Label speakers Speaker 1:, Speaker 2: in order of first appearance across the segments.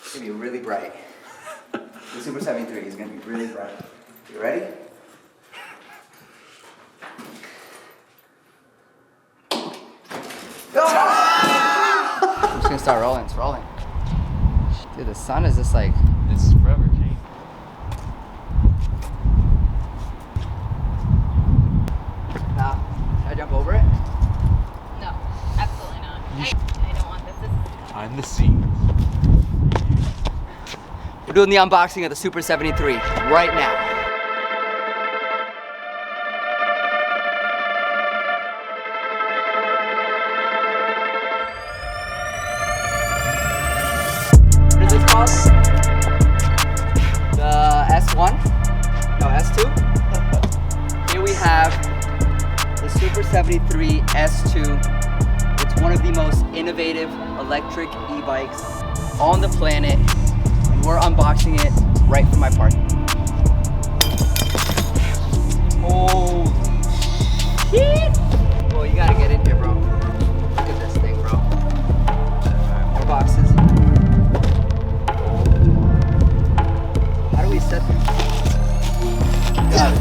Speaker 1: It's gonna be really bright. The Super 73 is gonna be really bright. You ready? I'm just gonna start rolling. It's rolling. Dude, the sun is just like.
Speaker 2: It's forever changed.
Speaker 1: Now, should I jump over it?
Speaker 3: No, absolutely not. I don't want this.
Speaker 2: Behind the scenes.
Speaker 1: We're doing the unboxing of the Super 73 right now. What is this called? The S1? No, S2? Here we have the Super 73 S2. It's one of the most innovative electric e-bikes on the planet. And we're unboxing it right from my park. Holy shit! Well, you gotta get in here, bro. Look at this thing, bro. More boxes. How do we set them? Got it.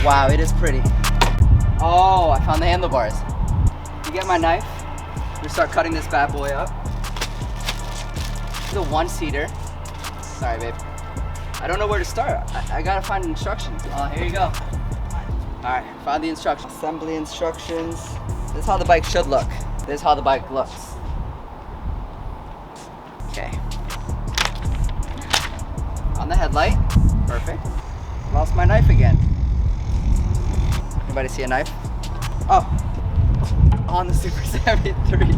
Speaker 1: Wow, it is pretty. Oh, I found the handlebars. You get my knife? We start cutting this bad boy up. It's a one-seater. Sorry, babe. I don't know where to start. I gotta find instructions. Oh, here you go. All right, found the instructions. Assembly instructions. This is how the bike should look. This is how the bike looks. Okay. On the headlight. Perfect. Lost my knife again. Anybody see a knife? Oh, on the Super 73.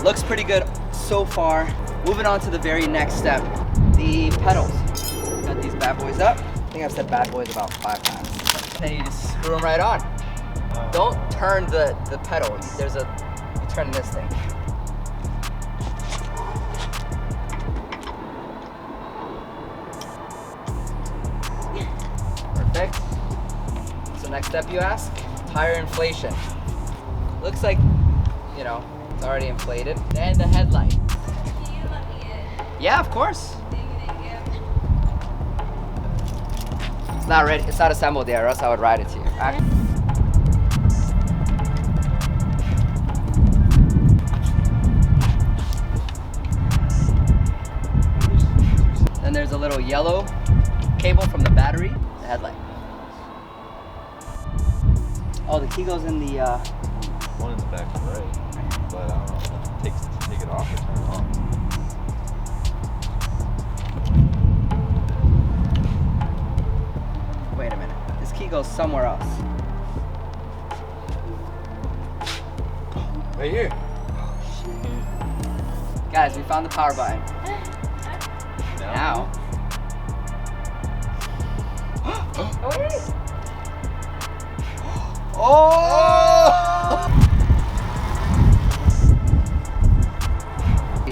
Speaker 1: Looks pretty good so far. Moving on to the very next step, the pedals. Got these bad boys up. I think I've said bad boys about 5 times. And you just screw them right on. Don't turn the pedal. You turn this thing. Perfect. So next step you ask, tire inflation. Looks like, you know, it's already inflated. Then the headlight.
Speaker 3: Can you let me in?
Speaker 1: Yeah, of course.
Speaker 3: Thank you.
Speaker 1: It's not ready. It's not assembled yet, or else I would ride it to you. Then there's a little yellow cable from the battery, the headlight. Oh, the key goes in the.
Speaker 2: One in the back right, but I don't know if it takes to take it off or turn it on.
Speaker 1: Wait a minute. This key goes somewhere else.
Speaker 2: Right here.
Speaker 1: Guys, we found the power button. Now. Oh!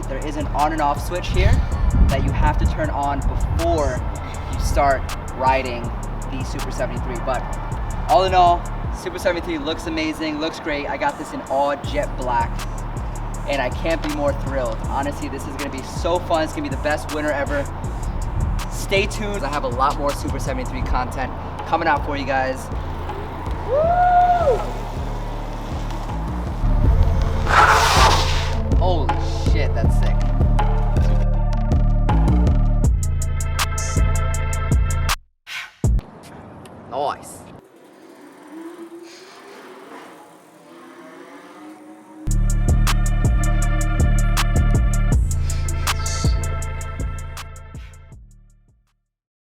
Speaker 1: There is an on and off switch here that you have to turn on before you start riding the Super 73. But all in all, Super 73 looks amazing, looks great. I got this in all jet black and I can't be more thrilled. Honestly, this is gonna be so fun. It's gonna be the best winter ever. Stay tuned. I have a lot more Super 73 content coming out for you guys. Woo!